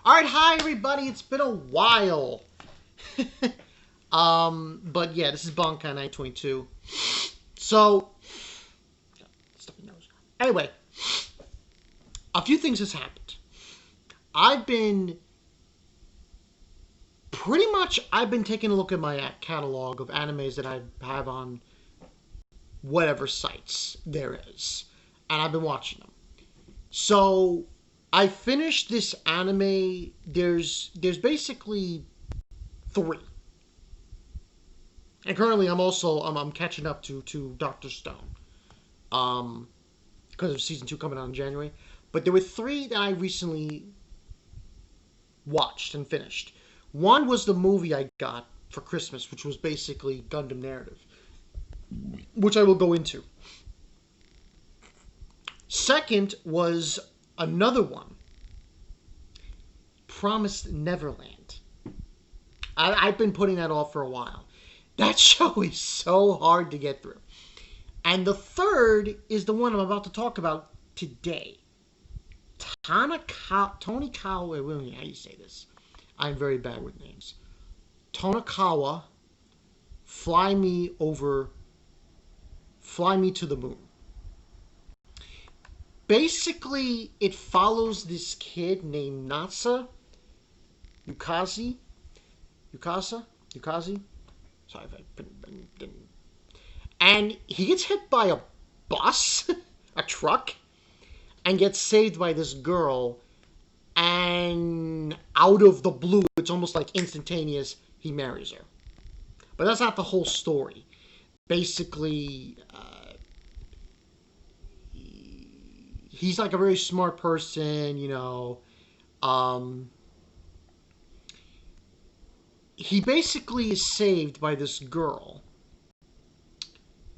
Alright, hi everybody, it's been a while. But yeah, this is Bonkai 922. So, stuffy nose. Anyway, a few things has happened. I've been taking a look at my catalog of animes that I have on whatever sites there is. And I've been watching them. So, I finished this anime. There's basically three. And currently, I'm catching up to Doctor Stone, because of season 2 coming out in January. But there were three that I recently watched and finished. One was the movie I got for Christmas, which was basically Gundam Narrative, which I will go into. Second was another one, Promised Neverland. I've been putting that off for a while. That show is so hard to get through. And the third is the one I'm about to talk about today. Tonikawa, how do you say this? I'm very bad with names. Tonikawa, Fly Me to the Moon. Basically, it follows this kid named Yukasa. Sorry if I didn't. And he gets hit by a bus, a truck, and gets saved by this girl. And out of the blue, it's almost like instantaneous, he marries her. But that's not the whole story. Basically, he's like a very smart person, he basically is saved by this girl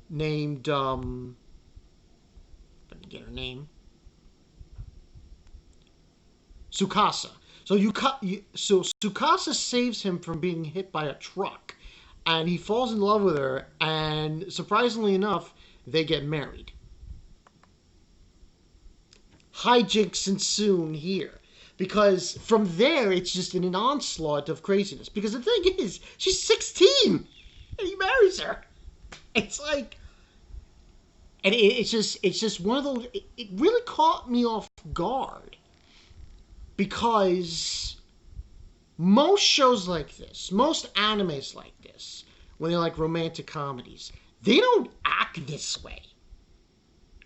named, let me get her name, Tsukasa. So Tsukasa saves him from being hit by a truck, and he falls in love with her, and surprisingly enough, they get married. Hijinks ensue here. Because from there, it's just an onslaught of craziness. Because the thing is, she's 16, and he marries her. It's like, and it's just one of those. It really caught me off guard, because most shows like this, most animes like this, when they're like romantic comedies, they don't act this way.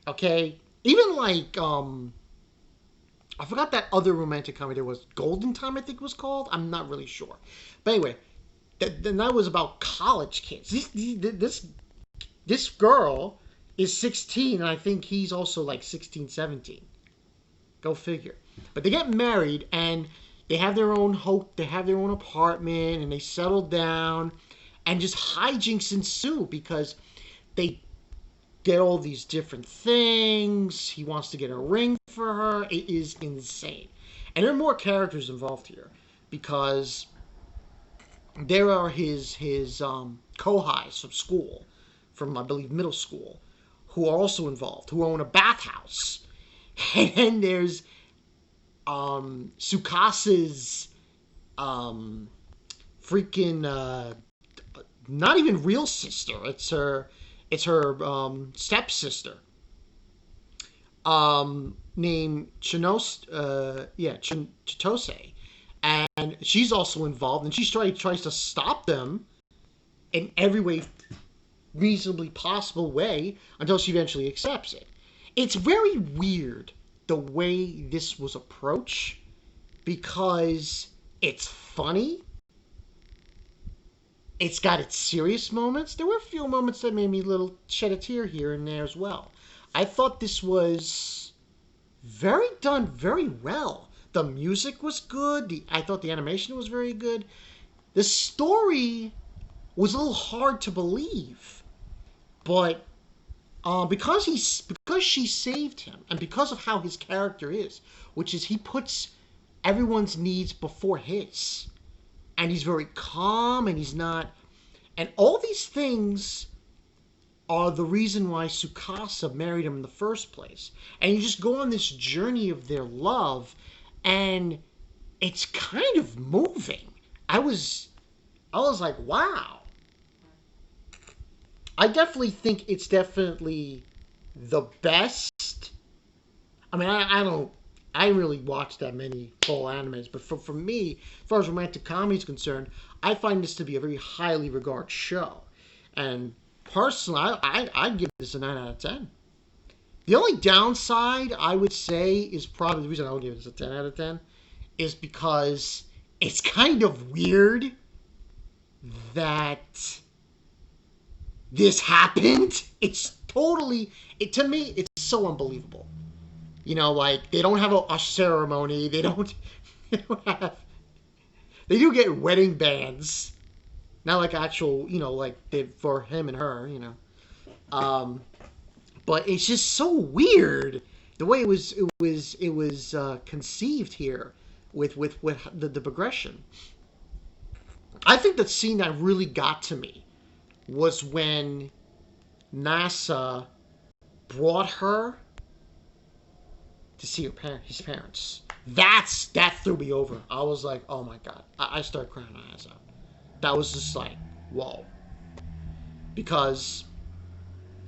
Okay, even like I forgot that other romantic comedy there was. Golden Time, I think it was called. I'm not really sure. But anyway, then that was about college kids. This girl is 16, and I think he's also like 16, 17. Go figure. But they get married, and they have their own they have their own apartment, and they settle down, and just hijinks ensue because they get all these different things. He wants to get a ring for her. It is insane. And there are more characters involved here, because there are his kohais from school, from I believe middle school, who are also involved, who own a bathhouse. And then there's Tsukasa's freaking not even real sister. It's her stepsister, named Chitose, and she's also involved, and she tries to stop them in every way reasonably possible way until she eventually accepts it. It's very weird the way this was approached, because it's funny. It's got its serious moments. There were a few moments that made me shed a tear here and there as well. I thought this was done very well. The music was good. I thought the animation was very good. The story was a little hard to believe, but because she saved him, and because of how his character is, which is he puts everyone's needs before his. And he's very calm, and he's not. And all these things are the reason why Tsukasa married him in the first place. And you just go on this journey of their love, and it's kind of moving. I was I was like, wow. I definitely think it's definitely the best. I mean, I don't. I really watch that many full animes, but for me, as far as romantic comedy is concerned, I find this to be a very highly regarded show. And personally, I give this a 9 out of 10. The only downside I would say is probably the reason I would give this a 10 out of 10 is because it's kind of weird that this happened. It's totally, to me, it's so unbelievable. You know, like they don't have a ceremony. They don't, they don't have. They do get wedding bands, not like actual, like they for him and her. Um, but it's just so weird the way it was conceived here with the progression. I think the scene that really got to me was when NASA brought her to see his parents. That threw me over. I was like, oh my god. I started crying my eyes out. That was just like, whoa. Because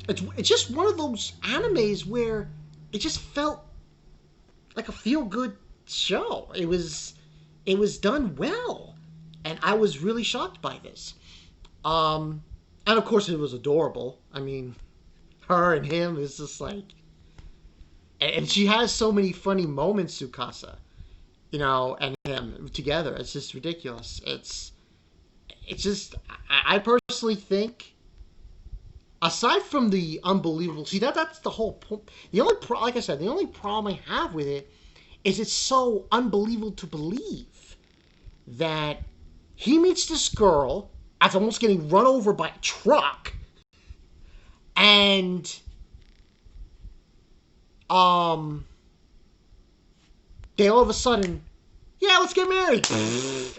it's just one of those animes where it just felt like a feel good show. It was done well, and I was really shocked by this. And of course it was adorable. I mean, her and him is just like, and she has so many funny moments, Sukasa, and him together. It's just ridiculous. It's just I personally think, aside from the unbelievable, see that's the whole point. Like I said, the only problem I have with it is it's so unbelievable to believe that he meets this girl after almost getting run over by a truck, and they all of a sudden, yeah, let's get married.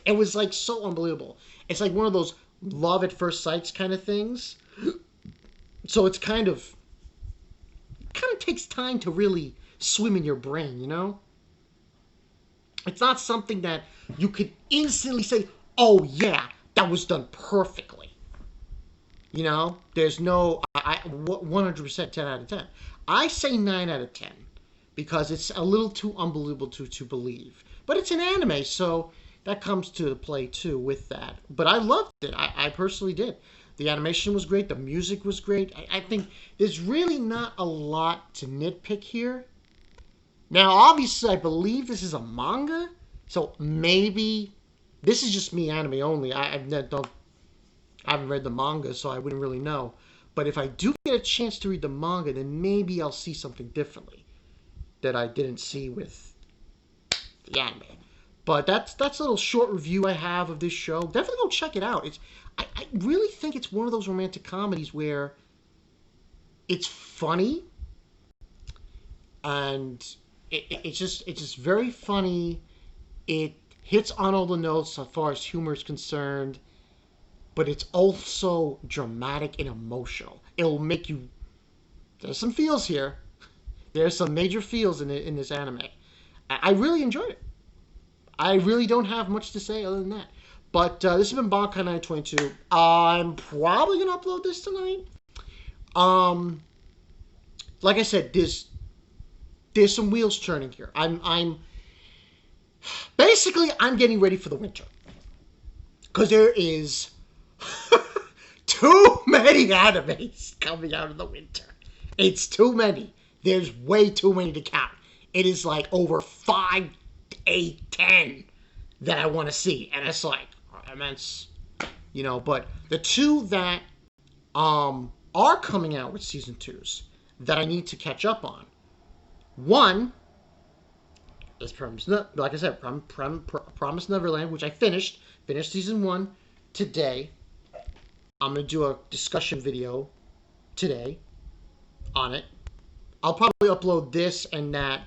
It was like so unbelievable. It's like one of those love at first sights kind of things. So it's kind of takes time to really swim in your brain, It's not something that you could instantly say, oh yeah, that was done perfectly. There's no 100% 10 out of 10. I say 9 out of 10 because it's a little too unbelievable to believe. But it's an anime, so that comes to play too with that. But I loved it. I personally did. The animation was great. The music was great. I think there's really not a lot to nitpick here. Now, obviously, I believe this is a manga, so maybe this is just me anime only. I haven't read the manga, so I wouldn't really know. But if I do get a chance to read the manga, then maybe I'll see something differently that I didn't see with the anime. But that's a little short review I have of this show. Definitely go check it out. I really think it's one of those romantic comedies where it's funny and it's just very funny. It hits on all the notes as far as humor is concerned, but it's also dramatic and emotional. It'll make you. There's some feels here. There's some major feels in this anime. I really enjoyed it. I really don't have much to say other than that. But this has been Bonkai 922. I'm probably gonna upload this tonight. Um, like I said, there's some wheels turning here. I'm basically I'm getting ready for the winter because there is too many animes coming out in the winter. It's too many. There's way too many to count. It is like over 5, 8, 10 that I want to see, and it's like immense, But the two that are coming out with season 2s that I need to catch up on. One is like I said, Promise Neverland, which I finished season 1 today. I'm gonna do a discussion video today on it. I'll probably upload this and that,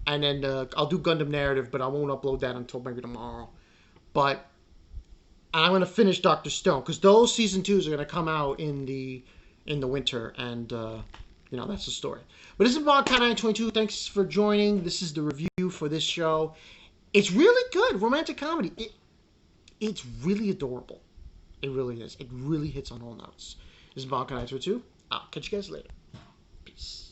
and then I'll do Gundam Narrative, but I won't upload that until maybe tomorrow. But I'm going to finish Dr. Stone because those season 2s are going to come out in the winter, and that's the story. But this is Bonkai 922. Thanks for joining. This is the review for this show. It's really good romantic comedy. It's really adorable. It really is. It really hits on all notes. This is Balkan 2. I'll catch you guys later. Peace.